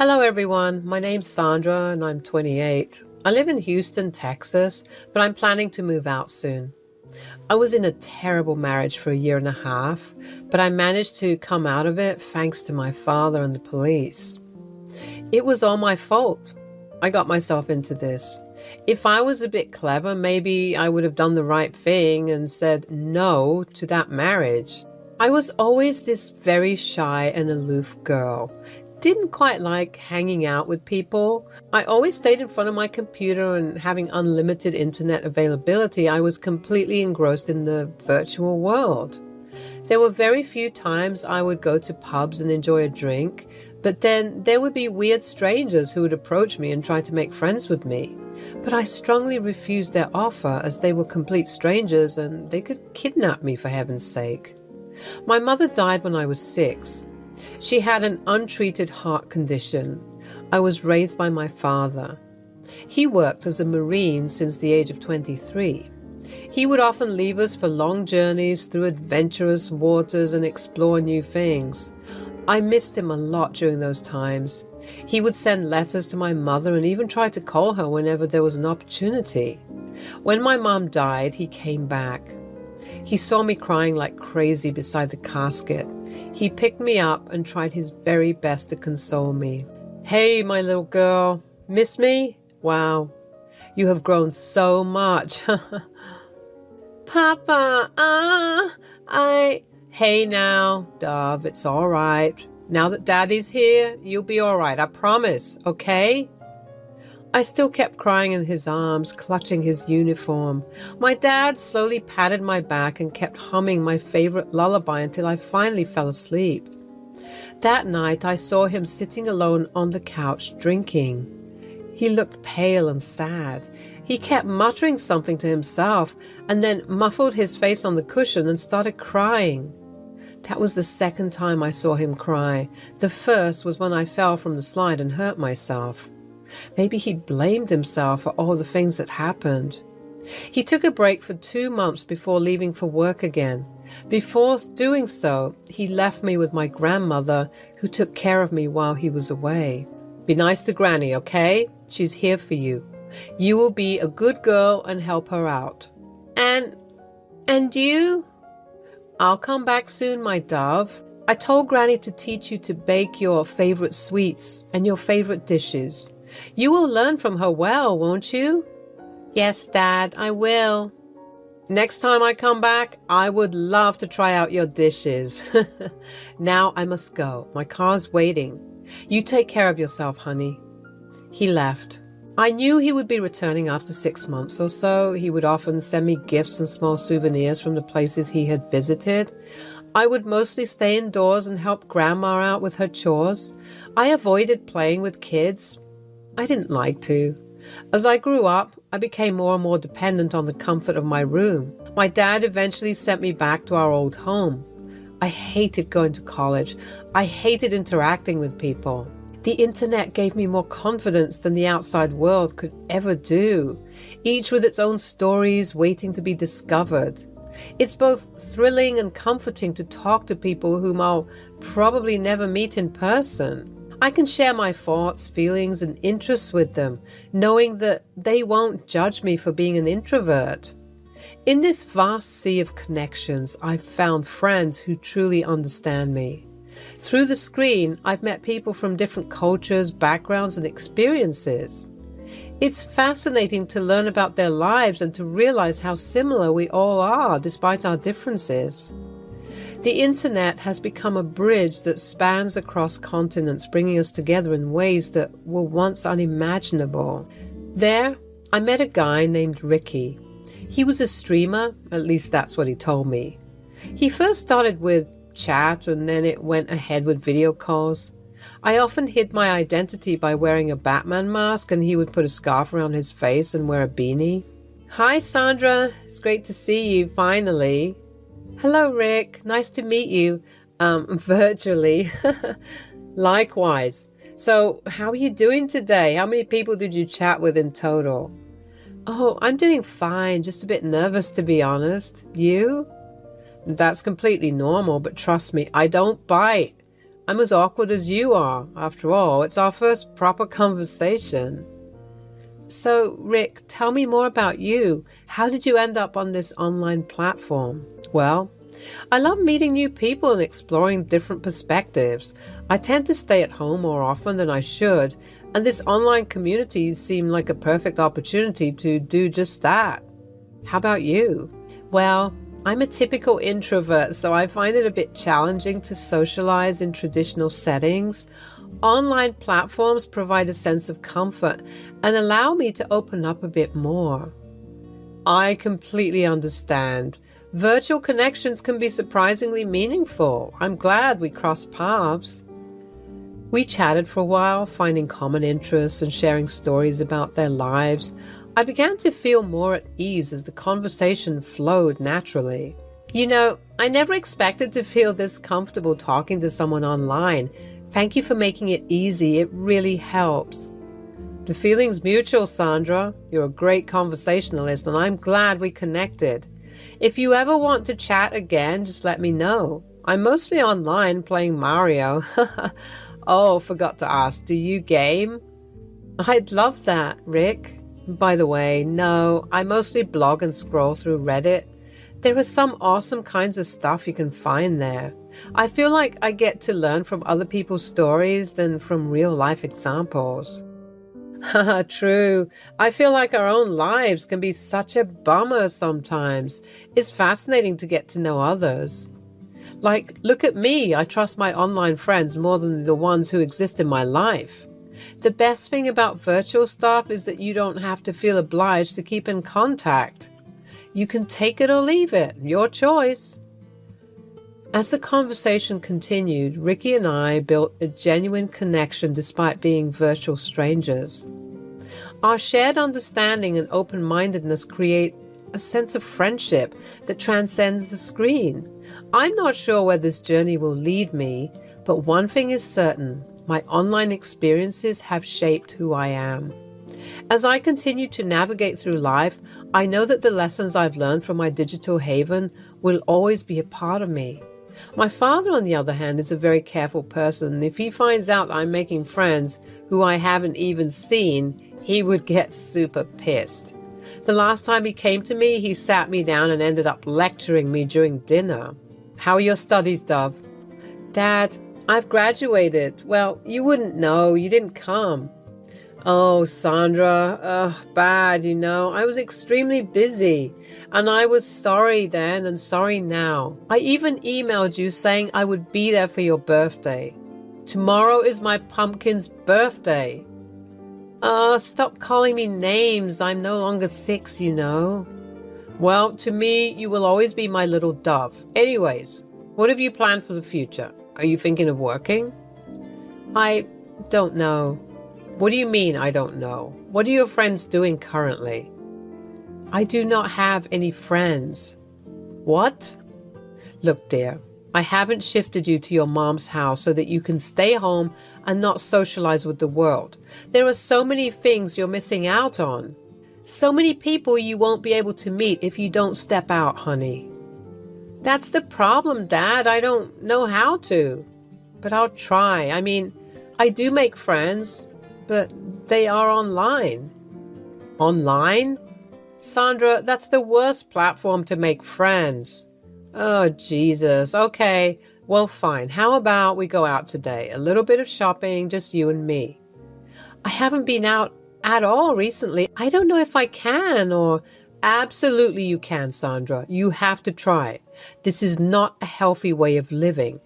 Hello everyone, my name's Sandra and I'm 28. I live in Houston, Texas, but I'm planning to move out soon. I was in a terrible marriage for a year and a half, but I managed to come out of it thanks to my father and the police. It was all my fault. I got myself into this. If I was a bit clever, maybe I would have done the right thing and said no to that marriage. I was always this very shy and aloof girl. Didn't quite like hanging out with people. I always stayed in front of my computer, and having unlimited internet availability, I was completely engrossed in the virtual world. There were very few times I would go to pubs and enjoy a drink, but then there would be weird strangers who would approach me and try to make friends with me. But I strongly refused their offer, as they were complete strangers and they could kidnap me, for heaven's sake. My mother died when I was 6. She had an untreated heart condition. I was raised by my father. He worked as a Marine since the age of 23. He would often leave us for long journeys through adventurous waters and explore new things. I missed him a lot during those times. He would send letters to my mother and even try to call her whenever there was an opportunity. When my mom died, he came back. He saw me crying like crazy beside the casket. He picked me up and tried his very best to console me. "Hey, my little girl, miss me? Wow, you have grown so much." "Papa, Hey now, Dove, it's all right. Now that Daddy's here, you'll be all right, I promise, okay?" I still kept crying in his arms, clutching his uniform. My dad slowly patted my back and kept humming my favorite lullaby until I finally fell asleep. That night, I saw him sitting alone on the couch drinking. He looked pale and sad. He kept muttering something to himself and then muffled his face on the cushion and started crying. That was the second time I saw him cry. The first was when I fell from the slide and hurt myself. Maybe he blamed himself for all the things that happened. He took a break for 2 months before leaving for work again. Before doing so, he left me with my grandmother, who took care of me while he was away. "Be nice to Granny, okay? She's here for you. You will be a good girl and help her out." And you?" "I'll come back soon, my dove. I told Granny to teach you to bake your favorite sweets and your favorite dishes. You will learn from her well, won't you?" "Yes, Dad, I will." "Next time I come back, I would love to try out your dishes." "Now I must go. My car's waiting. You take care of yourself, honey." He left. I knew he would be returning after 6 months or so. He would often send me gifts and small souvenirs from the places he had visited. I would mostly stay indoors and help Grandma out with her chores. I avoided playing with kids. I didn't like to. As I grew up, I became more and more dependent on the comfort of my room. My dad eventually sent me back to our old home. I hated going to college. I hated interacting with people. The internet gave me more confidence than the outside world could ever do, each with its own stories waiting to be discovered. It's both thrilling and comforting to talk to people whom I'll probably never meet in person. I can share my thoughts, feelings, and interests with them, knowing that they won't judge me for being an introvert. In this vast sea of connections, I've found friends who truly understand me. Through the screen, I've met people from different cultures, backgrounds, and experiences. It's fascinating to learn about their lives and to realize how similar we all are despite our differences. The internet has become a bridge that spans across continents, bringing us together in ways that were once unimaginable. There, I met a guy named Ricky. He was a streamer, at least that's what he told me. He first started with chat and then it went ahead with video calls. I often hid my identity by wearing a Batman mask, and he would put a scarf around his face and wear a beanie. "Hi, Sandra. It's great to see you, finally." "Hello, Rick. Nice to meet you. Virtually." "Likewise. So, how are you doing today? How many people did you chat with in total?" "Oh, I'm doing fine. Just a bit nervous, to be honest. You?" "That's completely normal, but trust me, I don't bite. I'm as awkward as you are. After all, it's our first proper conversation. So, Rick, tell me more about you. How did you end up on this online platform? Well, I love meeting new people and exploring different perspectives. I tend to stay at home more often than I should, and this online community seemed like a perfect opportunity to do just that. How about you? Well, I'm a typical introvert, so I find it a bit challenging to socialize in traditional settings. Online platforms provide a sense of comfort and allow me to open up a bit more. I completely understand. Virtual connections can be surprisingly meaningful. I'm glad we crossed paths. We chatted for a while, finding common interests and sharing stories about their lives. I began to feel more at ease as the conversation flowed naturally. You know, I never expected to feel this comfortable talking to someone online. Thank you for making it easy. It really helps. The feeling's mutual, Sandra. You're a great conversationalist, and I'm glad we connected. If you ever want to chat again, just let me know. I'm mostly online playing Mario. Oh, forgot to ask, do you game? I'd love that, Rick. By the way, no, I mostly blog and scroll through Reddit. There are some awesome kinds of stuff you can find there. I feel like I get to learn from other people's stories than from real-life examples. Haha, true. I feel like our own lives can be such a bummer sometimes. It's fascinating to get to know others. Like, look at me. I trust my online friends more than the ones who exist in my life. The best thing about virtual stuff is that you don't have to feel obliged to keep in contact. You can take it or leave it. Your choice. As the conversation continued, Ricky and I built a genuine connection despite being virtual strangers. Our shared understanding and open-mindedness create a sense of friendship that transcends the screen. I'm not sure where this journey will lead me, but one thing is certain: my online experiences have shaped who I am. As I continue to navigate through life, I know that the lessons I've learned from my digital haven will always be a part of me. My father, on the other hand, is a very careful person. If he finds out that I'm making friends who I haven't even seen, he would get super pissed. The last time he came to me, he sat me down and ended up lecturing me during dinner. How are your studies, Dove? Dad, I've graduated. Well, you wouldn't know. You didn't come. Oh, Sandra, bad, you know. I was extremely busy, and I was sorry then and sorry now. I even emailed you saying I would be there for your birthday. Tomorrow is my pumpkin's birthday. Stop calling me names. I'm no longer 6, you know. Well, to me, you will always be my little Dove. Anyways, what have you planned for the future? Are you thinking of working? I don't know. What do you mean, I don't know? What are your friends doing currently? I do not have any friends. What? Look, dear, I haven't shifted you to your mom's house so that you can stay home and not socialize with the world. There are so many things you're missing out on. So many people you won't be able to meet if you don't step out, honey. That's the problem, Dad. I don't know how to. But I'll try. I mean, I do make friends, but they are online. Online? Sandra, that's the worst platform to make friends. Oh, Jesus. Okay, well, fine. How about we go out today? A little bit of shopping, just you and me. I haven't been out at all recently. I don't know if I can or... Absolutely you can, Sandra. You have to try. This is not a healthy way of living.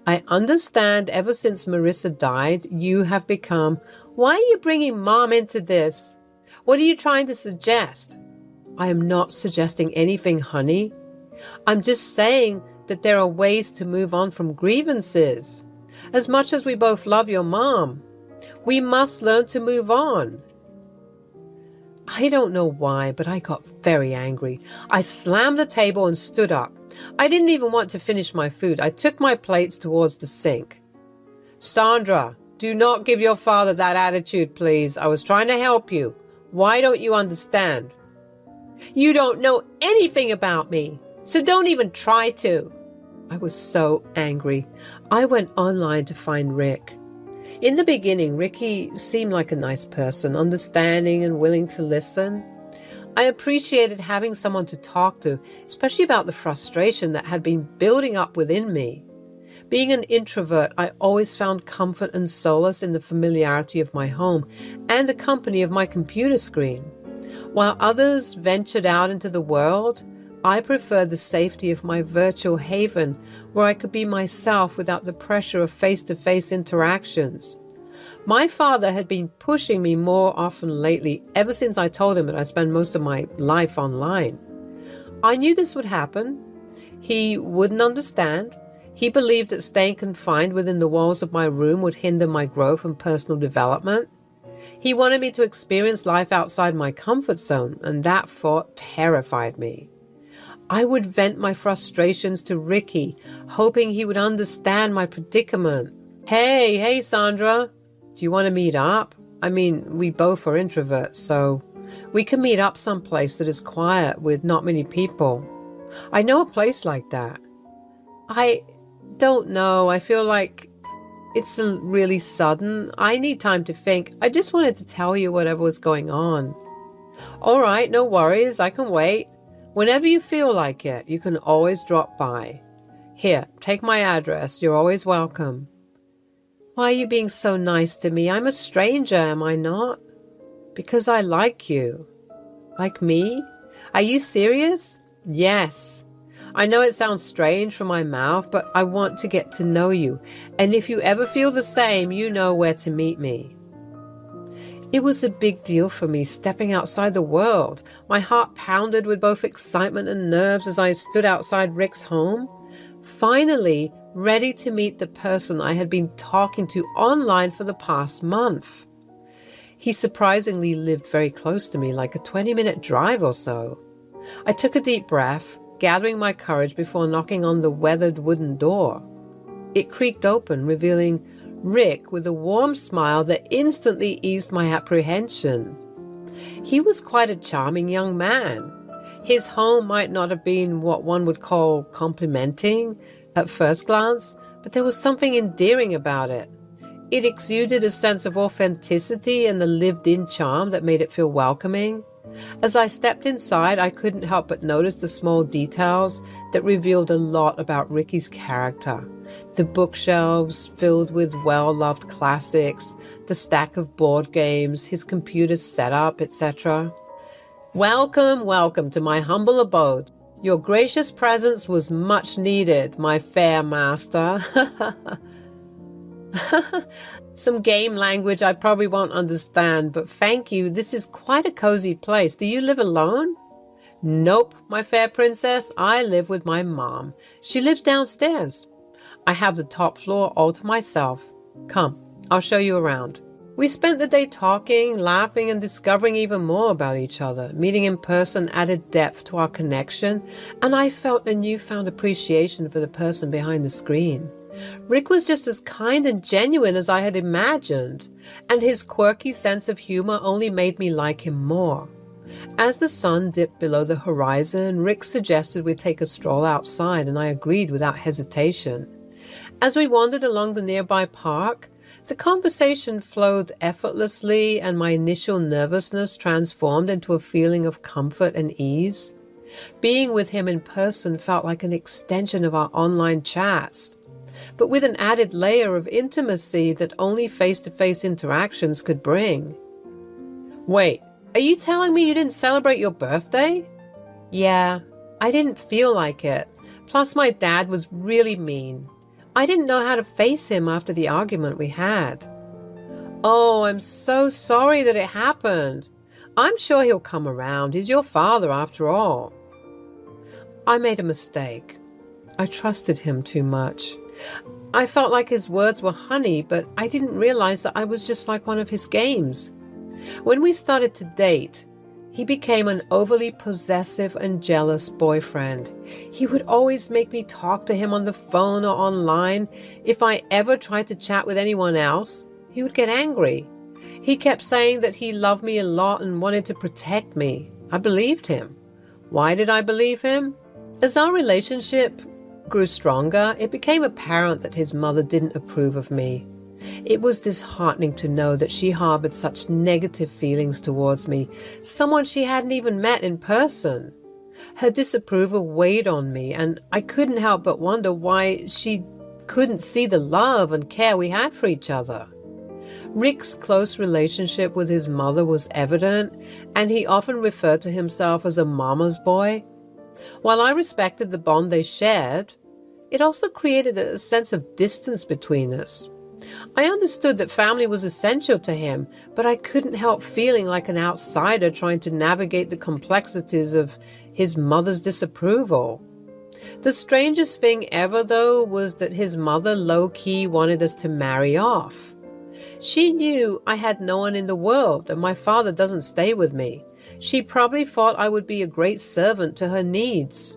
I understand ever since Marissa died, you have become... Why are you bringing Mom into this? What are you trying to suggest? I am not suggesting anything, honey. I'm just saying that there are ways to move on from grievances. As much as we both love your mom, we must learn to move on. I don't know why, but I got very angry. I slammed the table and stood up. I didn't even want to finish my food. I took my plates towards the sink. Sandra, do not give your father that attitude, please. I was trying to help you. Why don't you understand? You don't know anything about me, so don't even try to. I was so angry. I went online to find Rick. In the beginning, Ricky seemed like a nice person, understanding and willing to listen. I appreciated having someone to talk to, especially about the frustration that had been building up within me. Being an introvert, I always found comfort and solace in the familiarity of my home and the company of my computer screen. While others ventured out into the world, I preferred the safety of my virtual haven where I could be myself without the pressure of face-to-face interactions. My father had been pushing me more often lately, ever since I told him that I spend most of my life online. I knew this would happen. He wouldn't understand. He believed that staying confined within the walls of my room would hinder my growth and personal development. He wanted me to experience life outside my comfort zone, and that thought terrified me. I would vent my frustrations to Ricky, hoping he would understand my predicament. Hey, Sandra, do you want to meet up? I mean, we both are introverts, so we can meet up someplace that is quiet with not many people. I know a place like that. I don't know. I feel like it's really sudden. I need time to think. I just wanted to tell you whatever was going on. All right, no worries. I can wait. Whenever you feel like it, you can always drop by. Here, take my address. You're always welcome. Why are you being so nice to me? I'm a stranger, am I not? Because I like you. Like me? Are you serious? Yes. I know it sounds strange from my mouth, but I want to get to know you. And if you ever feel the same, you know where to meet me. It was a big deal for me stepping outside the world. My heart pounded with both excitement and nerves as I stood outside Rick's home, finally ready to meet the person I had been talking to online for the past month. He surprisingly lived very close to me, like a 20-minute drive or so. I took a deep breath, gathering my courage before knocking on the weathered wooden door. It creaked open, revealing Rick with a warm smile that instantly eased my apprehension. He was quite a charming young man. His home might not have been what one would call complimenting at first glance, but there was something endearing about it. It exuded a sense of authenticity and the lived-in charm that made it feel welcoming. As I stepped inside, I couldn't help but notice the small details that revealed a lot about Ricky's character. The bookshelves filled with well-loved classics, the stack of board games, his computer setup, etc. Welcome to my humble abode. Your gracious presence was much needed, my fair master. Some game language I probably won't understand, but thank you. This is quite a cozy place. Do you live alone? Nope, my fair princess. I live with my mom. She lives downstairs. I have the top floor all to myself. Come, I'll show you around. We spent the day talking, laughing, and discovering even more about each other. Meeting in person added depth to our connection, and I felt a newfound appreciation for the person behind the screen. Rick was just as kind and genuine as I had imagined, and his quirky sense of humor only made me like him more. As the sun dipped below the horizon, Rick suggested we take a stroll outside, and I agreed without hesitation. As we wandered along the nearby park, the conversation flowed effortlessly, and my initial nervousness transformed into a feeling of comfort and ease. Being with him in person felt like an extension of our online chats, but with an added layer of intimacy that only face-to-face interactions could bring. Wait, are you telling me you didn't celebrate your birthday? Yeah, I didn't feel like it. Plus, my dad was really mean. I didn't know how to face him after the argument we had. Oh, I'm so sorry that it happened. I'm sure he'll come around. He's your father after all. I made a mistake. I trusted him too much. I felt like his words were honey, but I didn't realize that I was just like one of his games. When we started to date, he became an overly possessive and jealous boyfriend. He would always make me talk to him on the phone or online. If I ever tried to chat with anyone else, he would get angry. He kept saying that he loved me a lot and wanted to protect me. I believed him. Why did I believe him? As our relationship grew stronger, it became apparent that his mother didn't approve of me. It was disheartening to know that she harbored such negative feelings towards me, someone she hadn't even met in person. Her disapproval weighed on me, and I couldn't help but wonder why she couldn't see the love and care we had for each other. Rick's close relationship with his mother was evident, and he often referred to himself as a mama's boy. While I respected the bond they shared, it also created a sense of distance between us. I understood that family was essential to him, but I couldn't help feeling like an outsider trying to navigate the complexities of his mother's disapproval. The strangest thing ever, though, was that his mother low-key wanted us to marry off. She knew I had no one in the world and my father doesn't stay with me. She probably thought I would be a great servant to her needs.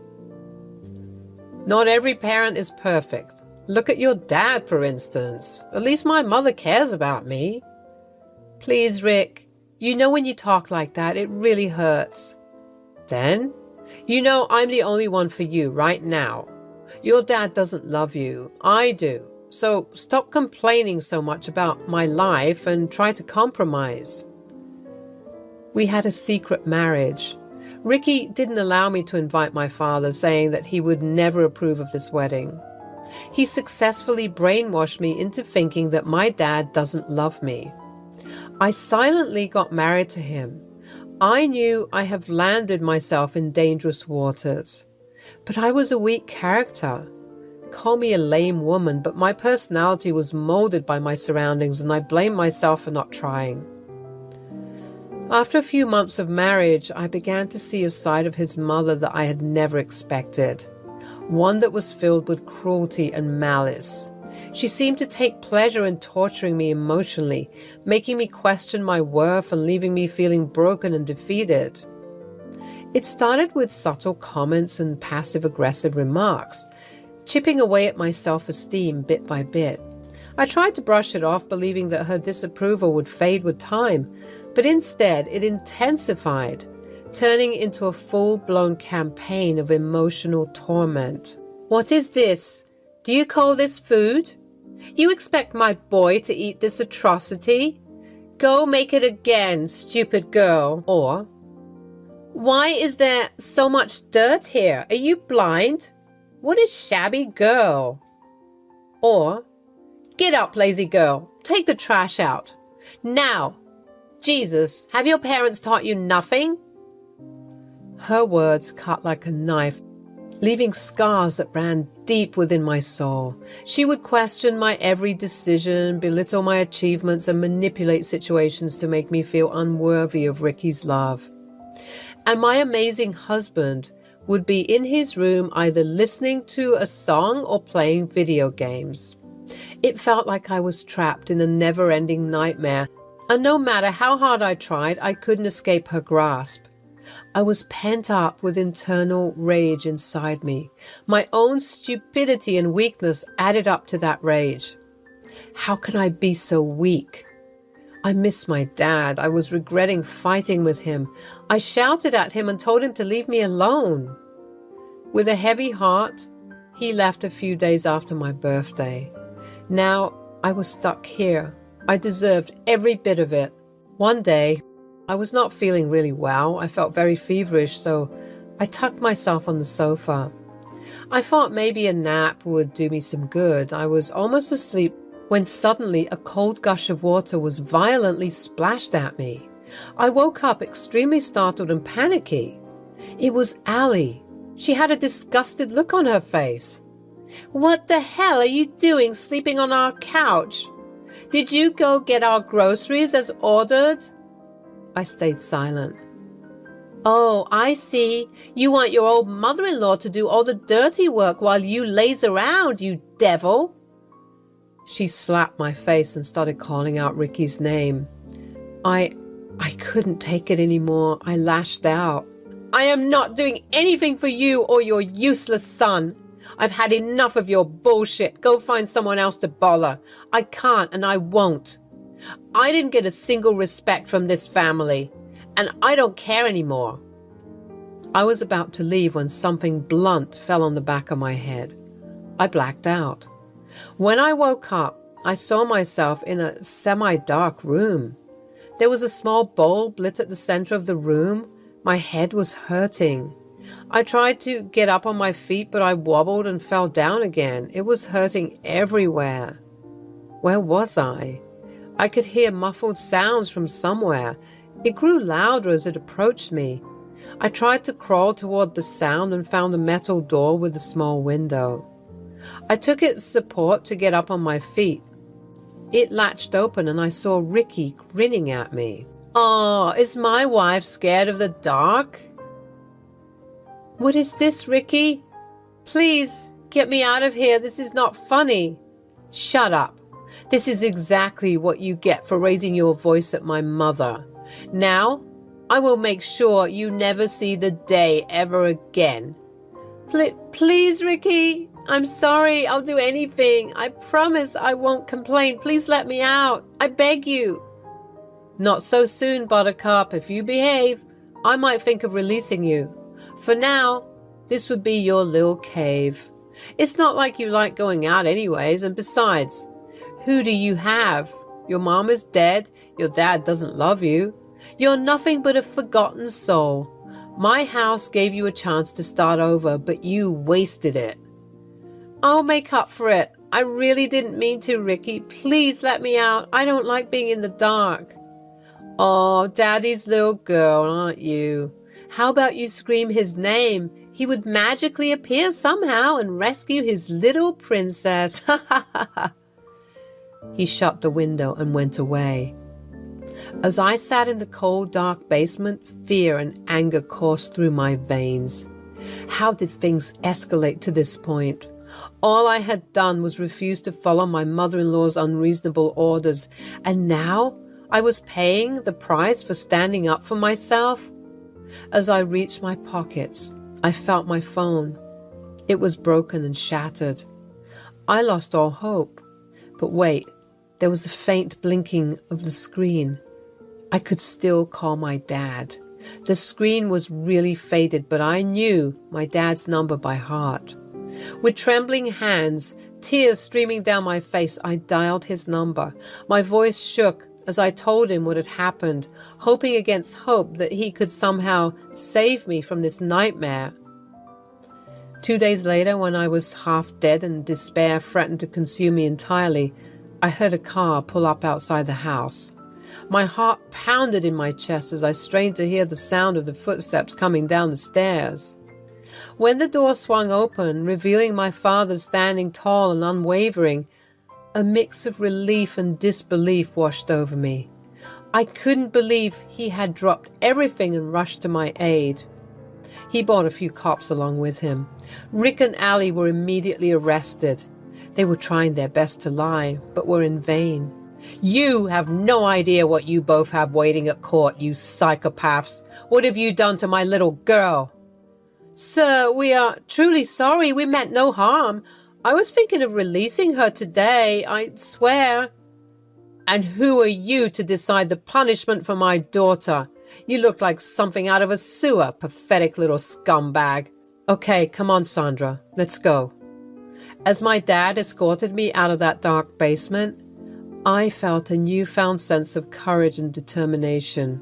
Not every parent is perfect. Look at your dad, for instance. At least my mother cares about me. Please, Rick, you know when you talk like that, it really hurts. Then, you know I'm the only one for you right now. Your dad doesn't love you. I do. So stop complaining so much about my life and try to compromise. We had a secret marriage. Ricky didn't allow me to invite my father, saying that he would never approve of this wedding. He successfully brainwashed me into thinking that my dad doesn't love me. I silently got married to him. I knew I have landed myself in dangerous waters. But I was a weak character. Call me a lame woman, but my personality was molded by my surroundings, and I blame myself for not trying. After a few months of marriage, I began to see a side of his mother that I had never expected. One that was filled with cruelty and malice. She seemed to take pleasure in torturing me emotionally, making me question my worth and leaving me feeling broken and defeated. It started with subtle comments and passive-aggressive remarks, chipping away at my self-esteem bit by bit. I tried to brush it off, believing that her disapproval would fade with time, but instead it intensified, turning into a full-blown campaign of emotional torment. What is this? Do you call this food? You expect my boy to eat this atrocity? Go make it again, stupid girl. Or, why is there so much dirt here? Are you blind? What a shabby girl. Or, get up, lazy girl. Take the trash out. Now, Jesus, have your parents taught you nothing? Her words cut like a knife, leaving scars that ran deep within my soul. She would question my every decision, belittle my achievements, and manipulate situations to make me feel unworthy of Ricky's love. And my amazing husband would be in his room either listening to a song or playing video games. It felt like I was trapped in a never-ending nightmare, and no matter how hard I tried, I couldn't escape her grasp. I was pent up with internal rage inside me. My own stupidity and weakness added up to that rage. How can I be so weak? I missed my dad. I was regretting fighting with him. I shouted at him and told him to leave me alone. With a heavy heart, he left a few days after my birthday. Now I was stuck here. I deserved every bit of it. One day, I was not feeling really well. I felt very feverish, so I tucked myself on the sofa. I thought maybe a nap would do me some good. I was almost asleep when suddenly a cold gush of water was violently splashed at me. I woke up extremely startled and panicky. It was Allie. She had a disgusted look on her face. What the hell are you doing sleeping on our couch? Did you go get our groceries as ordered? I stayed silent. Oh, I see. You want your old mother-in-law to do all the dirty work while you laze around, you devil. She slapped my face and started calling out Ricky's name. I couldn't take it anymore. I lashed out. I am not doing anything for you or your useless son. I've had enough of your bullshit. Go find someone else to bother. I can't and I won't. I didn't get a single respect from this family, and I don't care anymore. I was about to leave when something blunt fell on the back of my head. I blacked out. When I woke up, I saw myself in a semi-dark room. There was a small bulb lit at the center of the room. My head was hurting. I tried to get up on my feet, but I wobbled and fell down again. It was hurting everywhere. Where was I? I could hear muffled sounds from somewhere. It grew louder as it approached me. I tried to crawl toward the sound and found a metal door with a small window. I took its support to get up on my feet. It latched open and I saw Ricky grinning at me. "Oh, is my wife scared of the dark?" "What is this, Ricky? Please, get me out of here. This is not funny." "Shut up. This is exactly what you get for raising your voice at my mother. Now, I will make sure you never see the day ever again." Please, Ricky. I'm sorry. I'll do anything. I promise I won't complain. Please let me out. I beg you. "Not so soon, Buttercup. If you behave, I might think of releasing you. For now, this would be your little cave. It's not like you like going out anyways, and besides, who do you have? Your mom is dead. Your dad doesn't love you. You're nothing but a forgotten soul. My house gave you a chance to start over, but you wasted it." "I'll make up for it. I really didn't mean to, Ricky. Please let me out. I don't like being in the dark." "Oh, Daddy's little girl, aren't you? How about you scream his name? He would magically appear somehow and rescue his little princess." Ha ha ha ha. He shut the window and went away. As I sat in the cold, dark basement, fear and anger coursed through my veins. How did things escalate to this point? All I had done was refuse to follow my mother-in-law's unreasonable orders, and now I was paying the price for standing up for myself. As I reached my pockets, I felt my phone. It was broken and shattered. I lost all hope. But wait, there was a faint blinking of the screen. I could still call my dad. The screen was really faded, but I knew my dad's number by heart. With trembling hands, tears streaming down my face, I dialed his number. My voice shook as I told him what had happened, hoping against hope that he could somehow save me from this nightmare. 2 days later, when I was half dead and despair threatened to consume me entirely, I heard a car pull up outside the house. My heart pounded in my chest as I strained to hear the sound of the footsteps coming down the stairs. When the door swung open, revealing my father standing tall and unwavering, a mix of relief and disbelief washed over me. I couldn't believe he had dropped everything and rushed to my aid. He brought a few cops along with him. Rick and Allie were immediately arrested. They were trying their best to lie, but were in vain. "You have no idea what you both have waiting at court, you psychopaths. What have you done to my little girl?" "Sir, we are truly sorry. We meant no harm. I was thinking of releasing her today, I swear." "And who are you to decide the punishment for my daughter? You look like something out of a sewer, pathetic little scumbag." "Okay, come on, Sandra. Let's go." As my dad escorted me out of that dark basement, I felt a newfound sense of courage and determination.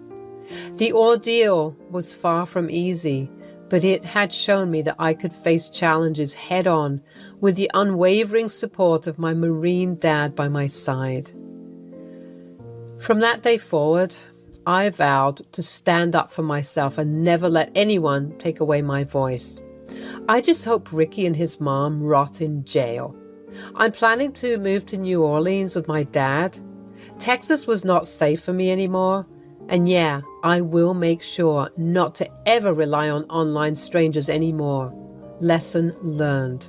The ordeal was far from easy, but it had shown me that I could face challenges head-on with the unwavering support of my Marine dad by my side. From that day forward, I vowed to stand up for myself and never let anyone take away my voice. I just hope Ricky and his mom rot in jail. I'm planning to move to New Orleans with my dad. Texas was not safe for me anymore. And yeah, I will make sure not to ever rely on online strangers anymore. Lesson learned.